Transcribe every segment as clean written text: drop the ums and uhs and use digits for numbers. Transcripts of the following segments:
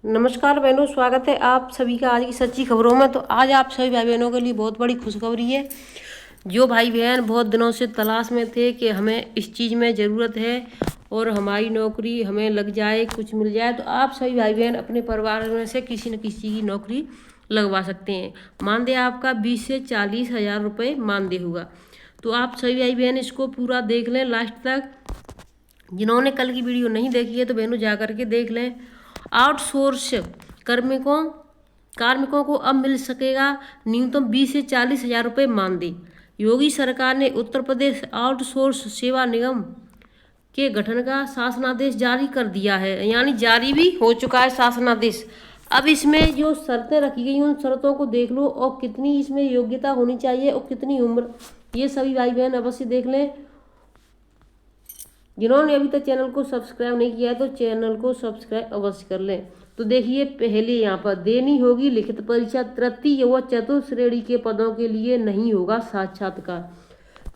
नमस्कार बहनों, स्वागत है आप सभी का आज की सच्ची खबरों में। तो आज आप सभी भाई बहनों के लिए बहुत बड़ी खुशखबरी है। जो भाई बहन बहुत दिनों से तलाश में थे कि हमें इस चीज़ में ज़रूरत है और हमारी नौकरी हमें लग जाए, कुछ मिल जाए, तो आप सभी भाई बहन अपने परिवार में से किसी न किसी की नौकरी लगवा सकते हैं। मानदेय आपका 20 से 40 हज़ार रुपये मानदेय होगा। तो आप सभी भाई बहन इसको पूरा देख लें लास्ट तक। जिन्होंने कल की वीडियो नहीं देखी है तो बहनों जा करके देख लें। आउटसोर्स कार्मिकों को अब मिल सकेगा न्यूनतम 20 से 40 हज़ार रुपये मानदेय। योगी सरकार ने उत्तर प्रदेश आउटसोर्स सेवा निगम के गठन का शासनादेश जारी कर दिया है, यानी जारी भी हो चुका है शासनादेश। अब इसमें जो शर्तें रखी गई उन शर्तों को देख लो और कितनी इसमें योग्यता होनी चाहिए और कितनी उम्र, ये सभी भाई बहन अवश्य देख लें। जिन्होंने अभी तक चैनल को सब्सक्राइब नहीं किया है तो चैनल को सब्सक्राइब अवश्य कर लें। तो देखिए, पहले यहाँ पर देनी होगी लिखित परीक्षा। तृतीय व चतुर्थ श्रेणी के पदों के लिए नहीं होगा साक्षात्कार,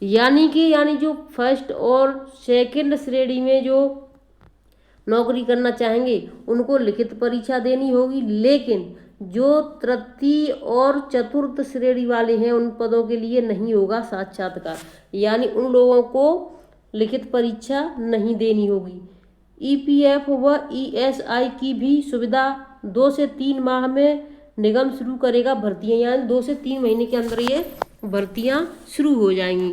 यानी जो फर्स्ट और सेकंड श्रेणी में जो नौकरी करना चाहेंगे उनको लिखित परीक्षा देनी होगी, लेकिन जो तृतीय और चतुर्थ श्रेणी वाले हैं उन पदों के लिए नहीं होगा साक्षात्कार, यानी उन लोगों को लिखित परीक्षा नहीं देनी होगी। ईपीएफ व ईएसआई की भी सुविधा 2 से 3 माह में निगम शुरू करेगा भर्तियां, यानी 2 से 3 महीने के अंदर ये भर्तियां शुरू हो जाएंगी।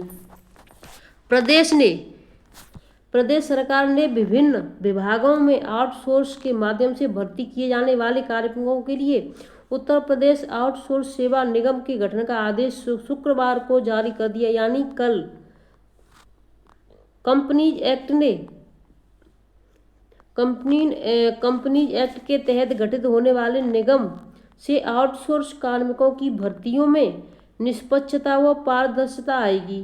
प्रदेश सरकार ने विभिन्न विभागों में आउटसोर्स के माध्यम से भर्ती किए जाने वाले कार्मिकों के लिए उत्तर प्रदेश आउटसोर्स सेवा निगम के गठन का आदेश शुक्रवार को जारी कर दिया, यानी कल। कंपनीज एक्ट के तहत गठित होने वाले निगम से आउटसोर्स कार्मिकों की भर्तियों में निष्पक्षता व पारदर्शिता आएगी।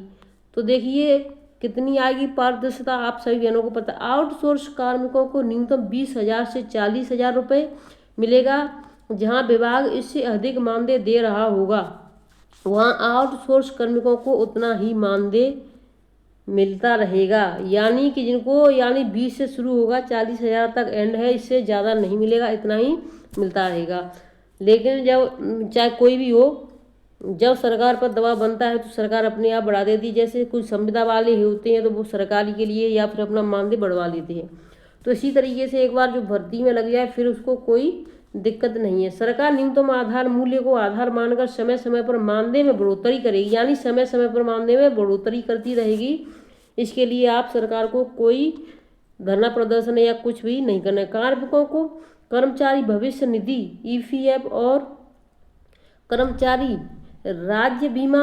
तो देखिए कितनी आएगी पारदर्शिता, आप सभी बहनों को पता। आउटसोर्स कार्मिकों को न्यूनतम 20 हज़ार से 40 हज़ार रुपये मिलेगा। जहां विभाग इससे अधिक मानदेय दे रहा होगा वहां आउटसोर्स कार्मिकों को उतना ही मानदेय मिलता रहेगा, यानी कि जिनको 20 से शुरू होगा 40 हज़ार तक एंड है, इससे ज़्यादा नहीं मिलेगा, इतना ही मिलता रहेगा। लेकिन जब चाहे कोई भी हो, जब सरकार पर दबाव बनता है तो सरकार अपने आप बढ़ा देती है। जैसे कुछ संविदा वाले होते हैं तो वो सरकारी के लिए या फिर अपना मानदेय बढ़वा लेते हैं। तो इसी तरीके से एक बार जो भर्ती में लग जाए फिर उसको कोई दिक्कत नहीं है। सरकार न्यूनतम आधार मूल्य को आधार मानकर समय समय पर मानदेय में बढ़ोतरी करेगी, यानी समय समय पर मानदेय में बढ़ोतरी करती रहेगी। इसके लिए आप सरकार को कोई धरना प्रदर्शन या कुछ भी नहीं करना है। कार्मिकों को कर्मचारी भविष्य निधि ईपीएफ और कर्मचारी राज्य बीमा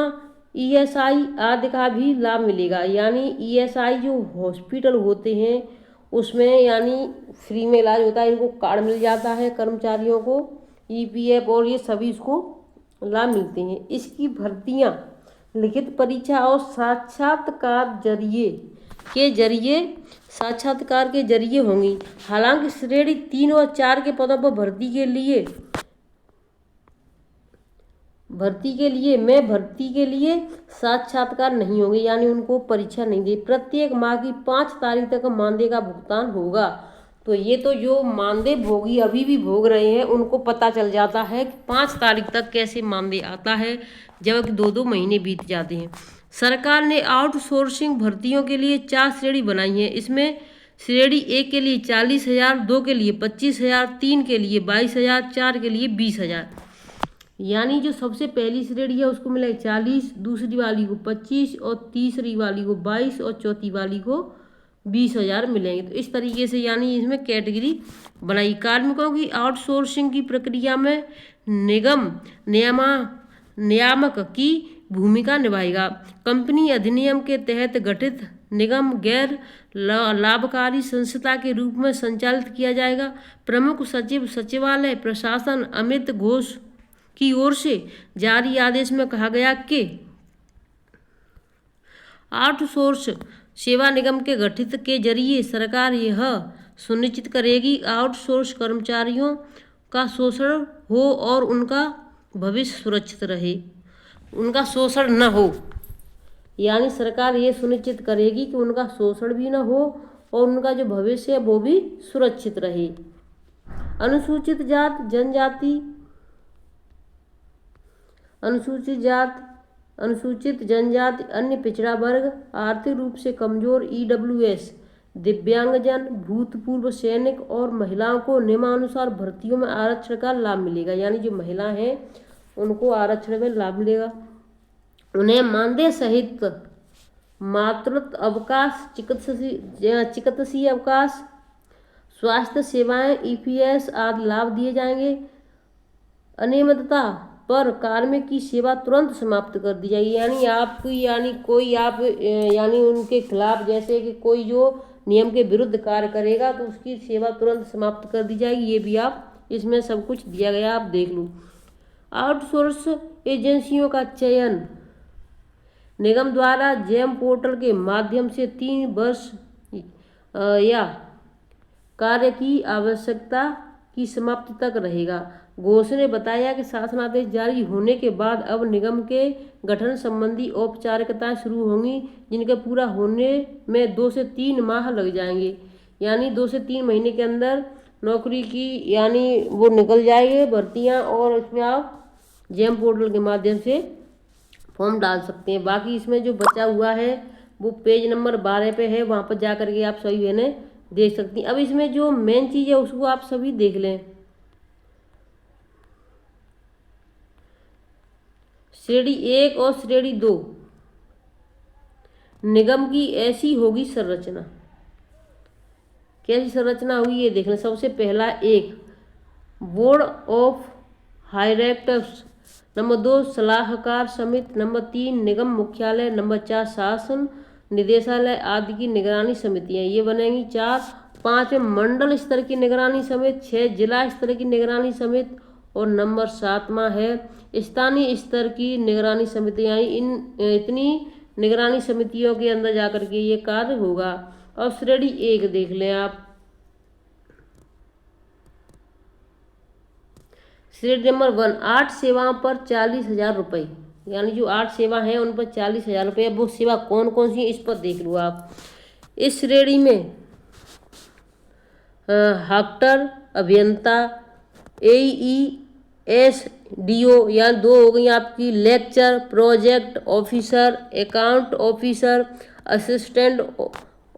ईएसआई आदि का भी लाभ मिलेगा, यानी ईएसआई जो हॉस्पिटल होते हैं उसमें यानी फ्री में इलाज होता है, इनको कार्ड मिल जाता है कर्मचारियों को। ईपीएफ और ये सभी इसको लाभ मिलते हैं। इसकी भर्तियां लिखित परीक्षा और साक्षात्कार के जरिए होंगी। हालांकि श्रेणी 3 और 4 के पदों पर भर्ती के लिए साक्षात्कार नहीं होंगे, यानी उनको परीक्षा नहीं दी। प्रत्येक माह की 5 तारीख तक मानदेय का भुगतान होगा। तो ये तो जो मानदेय भोगी अभी भी भोग रहे हैं उनको पता चल जाता है कि 5 तारीख तक कैसे मानदेय आता है, जबकि 2-2 महीने बीत जाते हैं। सरकार ने आउटसोर्सिंग भर्तियों के लिए 4 श्रेणी बनाई है। इसमें श्रेणी 1 के लिए 40 हज़ार, 2 के लिए 25 हज़ार, 3 के लिए 22 हज़ार, 4 के लिए 20 हज़ार। यानी जो सबसे पहली श्रेणी है उसको मिलेगा 40, दूसरी वाली को 25 और तीसरी वाली को 22 और चौथी वाली को 20 हज़ार मिलेंगे। तो इस तरीके से यानी इसमें कैटेगरी बनाई। कार्मिकों की आउटसोर्सिंग की प्रक्रिया में निगम नियामक की भूमिका निभाएगा। कंपनी अधिनियम के तहत गठित निगम गैर लाभकारी संस्था के रूप में संचालित किया जाएगा। प्रमुख सचिव सचिवालय प्रशासन अमित घोष की ओर से जारी आदेश में कहा गया कि आउटसोर्स सेवा निगम के गठित के जरिए सरकार यह सुनिश्चित करेगी आउटसोर्स कर्मचारियों का शोषण हो और उनका भविष्य सुरक्षित रहे, उनका शोषण न हो। यानी सरकार ये सुनिश्चित करेगी कि उनका शोषण भी न हो और उनका जो भविष्य है वो भी सुरक्षित रहे। अनुसूचित जात जनजाति, अनुसूचित जात, अनुसूचित जनजाति, अन्य पिछड़ा वर्ग, आर्थिक रूप से कमजोर, ईडब्ल्यूएस, दिव्यांगजन, भूतपूर्व सैनिक और महिलाओं को नियमानुसार भर्तियों में आरक्षण का लाभ मिलेगा। यानी जो महिला हैं उनको आरक्षण में लाभ मिलेगा। उन्हें मानदेय सहित मातृत्व अवकाश, चिकित्सीय अवकाश, स्वास्थ्य सेवाएं, ईपीएस आदि लाभ दिए जाएंगे। अनियमितता पर कार्मिक की सेवा तुरंत समाप्त कर दी जाएगी। यानी आपकी यानी उनके खिलाफ जैसे कि कोई जो नियम के विरुद्ध कार्य करेगा तो उसकी सेवा तुरंत समाप्त कर दी जाएगी। ये भी आप इसमें सब कुछ दिया गया, आप देख लो। आउटसोर्स एजेंसियों का चयन निगम द्वारा जेम पोर्टल के माध्यम से 3 वर्ष या कार्य की आवश्यकता की समाप्ति तक रहेगा। घोष ने बताया कि शासनादेश जारी होने के बाद अब निगम के गठन संबंधी औपचारिकताएं शुरू होंगी, जिनके पूरा होने में 2 से 3 माह लग जाएंगे। यानी 2 से 3 महीने के अंदर नौकरी की यानी वो निकल जाएंगे भर्तियां, और इसमें आप जेम पोर्टल के माध्यम से फॉर्म डाल सकते हैं। बाकी इसमें जो बचा हुआ है वो पेज नंबर 12 पे है, वहाँ पर जा करके आप सभी बहनें देख सकती हैं। अब इसमें जो मेन चीज़ है उसको आप सभी देख लें। श्रेणी 1 और श्रेणी 2 निगम की ऐसी होगी संरचना। कैसी संरचना होगी ये देख लें। सबसे पहला 1 बोर्ड ऑफ डायरेक्टर्स, नंबर 2 सलाहकार समिति, नंबर 3 निगम मुख्यालय, नंबर 4 शासन निदेशालय आदि की निगरानी समितियां ये बनेंगी 4। 5 मंडल स्तर की निगरानी समिति, 6 जिला स्तर की निगरानी समिति, और नंबर 7वां है स्थानीय स्तर की निगरानी समितियां। इतनी निगरानी समितियों के अंदर जाकर के ये कार्य होगा। और श्रेणी 1 देख लें आप। श्रेणी नंबर 1 8 सेवाओं पर 40,000 रुपये। यानी जो 8 सेवा हैं उन पर 40,000 रुपये। वो सेवा कौन कौन सी है इस पर देख लो आप। इस श्रेणी में डॉक्टर, अभियंता, AESDO या 2 हो गई आपकी, lecture, project officer, account officer, assistant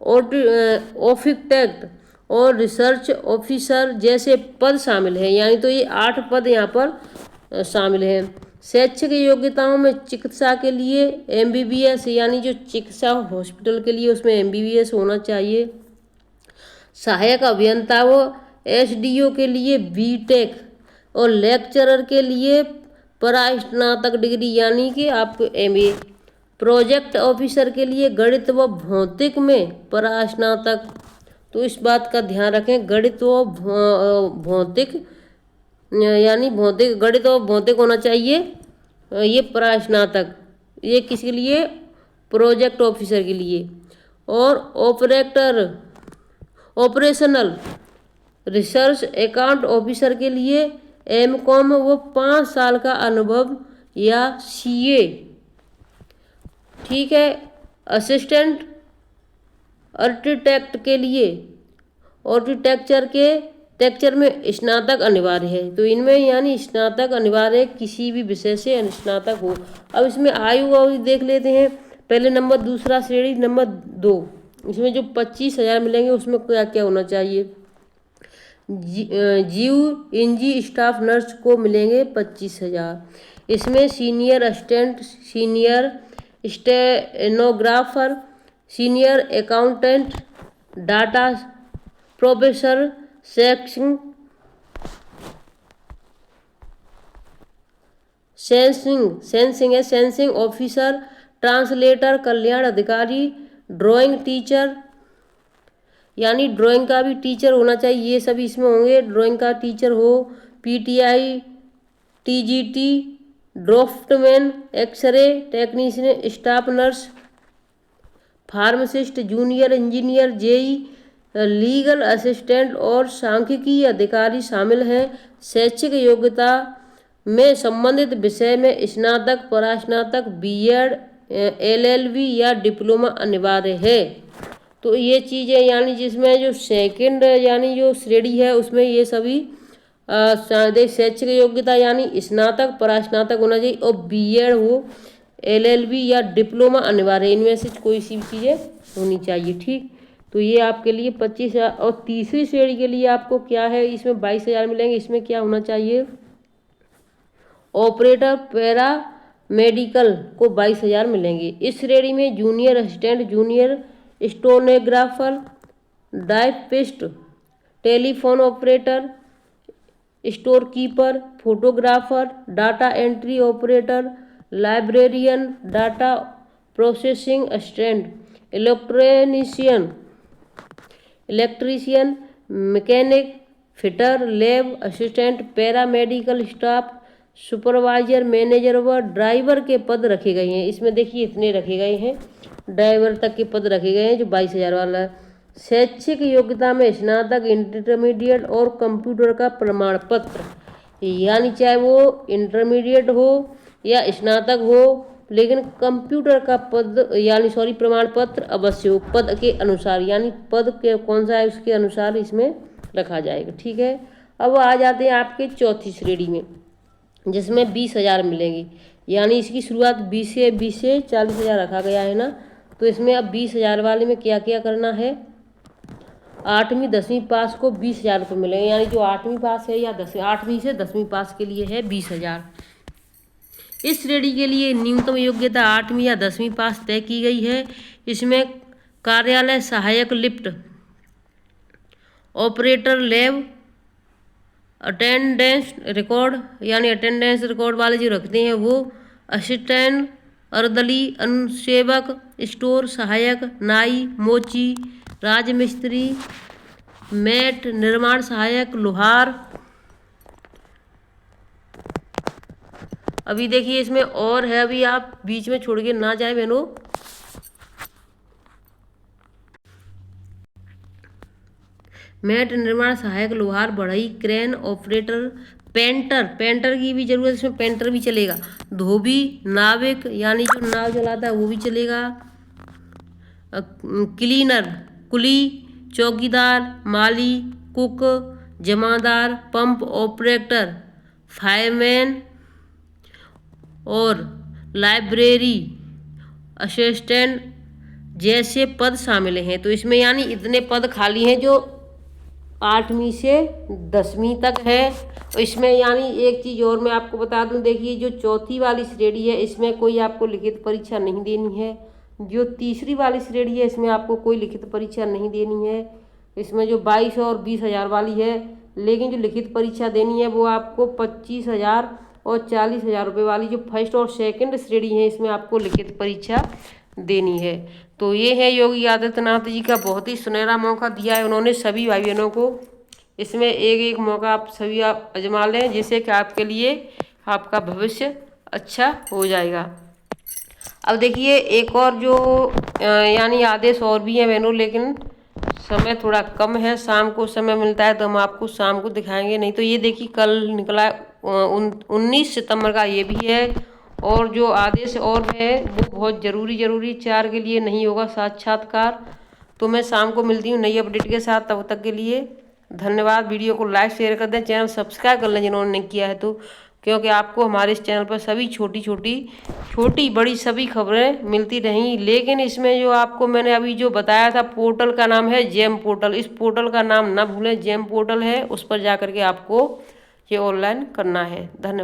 architect और रिसर्च ऑफिसर जैसे पद शामिल हैं। यानी तो ये 8 पद यहाँ पर शामिल हैं। शैक्षिक योग्यताओं में चिकित्सा के लिए MBBS, यानी जो चिकित्सा हॉस्पिटल के लिए उसमें MBBS होना चाहिए। सहायक अभियंता वो SDO के लिए BTech, और लेक्चरर के लिए परास्नातक डिग्री यानी कि आपको MA। प्रोजेक्ट ऑफिसर के लिए गणित व भौतिक में परास्नातक। तो इस बात का ध्यान रखें, गणित व भौतिक यानी गणित और भौतिक होना चाहिए ये परास्नातक। ये किसके लिए? प्रोजेक्ट ऑफिसर के लिए। और ऑपरेशनल रिसर्च अकाउंट ऑफिसर के लिए MCOM वो 5 साल का अनुभव या CA। ठीक है। असिस्टेंट आर्किटेक्ट के लिए टेक्चर में स्नातक अनिवार्य है। तो इनमें यानी स्नातक अनिवार्य है, किसी भी विषय से स्नातक हो। अब इसमें आयु और देख लेते हैं। पहले नंबर दूसरा श्रेणी नंबर 2, इसमें जो 25,000 मिलेंगे उसमें क्या क्या होना चाहिए। जीव इंजी स्टाफ नर्स को मिलेंगे 25,000। इसमें senior assistant, senior stenographer, senior accountant, data professor, sensing officer, translator, कल्याण अधिकारी, ड्राइंग टीचर, यानी ड्राइंग का भी टीचर होना चाहिए। ये सभी इसमें होंगे, ड्राइंग का टीचर हो। PTI, TGT, draftsman, X-ray technician, staff nurse, pharmacist, junior engineer, JE, legal assistant और सांख्यिकी अधिकारी शामिल हैं। शैक्षिक योग्यता में संबंधित विषय में स्नातक, परास्नातक, B.Ed, LLB या डिप्लोमा अनिवार्य है। तो ये चीज़ें यानी जिसमें जो सेकंड यानी जो श्रेणी है उसमें ये सभी शैक्षिक योग्यता यानी स्नातक परास्नातक होना चाहिए और बीएड हो, एलएलबी या डिप्लोमा अनिवार्य है। इनमें से कोई सी भी चीज़ें होनी चाहिए। ठीक, तो ये आपके लिए 25,000। और तीसरी श्रेणी के लिए आपको क्या है, इसमें 22,000 मिलेंगे। इसमें क्या होना चाहिए, ऑपरेटर पैरा मेडिकल को 22,000 मिलेंगे। इस श्रेणी में junior assistant, junior stenographer, typist, telephone operator, store keeper, photographer, data entry operator, librarian, data processing assistant, electrician, mechanic, fitter, lab assistant, paramedical staff, supervisor, manager व ड्राइवर के पद रखे गए हैं। इसमें देखिए इतने रखे गए हैं, ड्राइवर तक के पद रखे गए हैं जो 22,000 वाला है। शैक्षिक योग्यता में स्नातक, इंटरमीडिएट और कंप्यूटर का प्रमाण पत्र, यानी चाहे वो इंटरमीडिएट हो या स्नातक हो, लेकिन कंप्यूटर का पद यानी प्रमाण पत्र अवश्य हो, पद के अनुसार, यानी पद के कौन सा है उसके अनुसार इसमें रखा जाएगा। ठीक है, अब आ जाते हैं आपके चौथी श्रेणी में, जिसमें 20,000 मिलेंगे। यानी इसकी शुरुआत 20 से 40,000 रखा गया है ना। तो इसमें अब 20,000 वाले में क्या क्या करना है, 8वीं 10वीं पास को 20,000 रुपये मिलेंगे। यानी जो 8वीं पास है या 8वीं से 10वीं पास के लिए है 20,000। इस श्रेणी के लिए न्यूनतम योग्यता 8वीं या 10वीं पास तय की गई है। इसमें कार्यालय सहायक, lift operator, lab attendance record, यानी अटेंडेंस रिकॉर्ड वाले जो रखते हैं वो, असिस्टेंट, अर्दली, अनुसेवक, स्टोर सहायक, नाई, मोची, राजमिस्त्री, मैट, निर्माण सहायक, लोहार। अभी देखिए इसमें और है, अभी आप बीच में छोड़ के ना जाए बहनों। मैट, निर्माण सहायक, लोहार, बढ़ई, क्रेन ऑपरेटर, पेंटर की भी जरूरत है, इसमें पेंटर भी चलेगा। धोबी, नाविक यानी जो नाव चलाता है वो भी चलेगा। क्लीनर, कुली, चौकीदार, माली, कुक, जमादार, पंप ऑपरेटर, फायरमैन और लाइब्रेरी असिस्टेंट जैसे पद शामिल हैं। तो इसमें यानी इतने पद खाली हैं जो 8वीं से 10वीं तक है। इसमें यानी एक चीज़ और मैं आपको बता दूं, देखिए जो चौथी वाली श्रेणी है इसमें कोई आपको लिखित परीक्षा नहीं देनी है। जो तीसरी वाली श्रेणी है इसमें आपको कोई लिखित परीक्षा नहीं देनी है। इसमें जो 22 और 20,000 वाली है, लेकिन जो लिखित परीक्षा देनी है वो आपको 25,000 और 40,000 रुपये वाली जो फर्स्ट और सेकंड श्रेणी है इसमें आपको लिखित परीक्षा देनी है। तो ये है योगी आदित्यनाथ जी का बहुत ही सुनहरा मौका दिया है उन्होंने सभी भाई बहनों को। इसमें एक एक मौका आप सभी आप आजमा लें, जिससे कि आपके लिए आपका भविष्य अच्छा हो जाएगा। अब देखिए एक और जो यानी आदेश और भी हैं बहनों, लेकिन समय थोड़ा कम है, शाम को समय मिलता है तो हम आपको शाम को दिखाएंगे। नहीं तो ये देखिए कल निकला 19 सितंबर का ये भी है। और जो आदेश और है वो बहुत ज़रूरी 4 के लिए नहीं होगा साक्षात्कार। तो मैं शाम को मिलती हूँ नई अपडेट के साथ, तब तक के लिए धन्यवाद। वीडियो को लाइक शेयर कर दें, चैनल सब्सक्राइब कर लें जिन्होंने नहीं किया है तो, क्योंकि आपको हमारे इस चैनल पर सभी छोटी बड़ी सभी खबरें मिलती रहेंगी। लेकिन इसमें जो आपको मैंने अभी जो बताया था पोर्टल का नाम है जेम पोर्टल। इस पोर्टल का नाम ना भूलें, जेम पोर्टल है, उस पर जा कर के आपको ये ऑनलाइन करना है। धन्यवाद।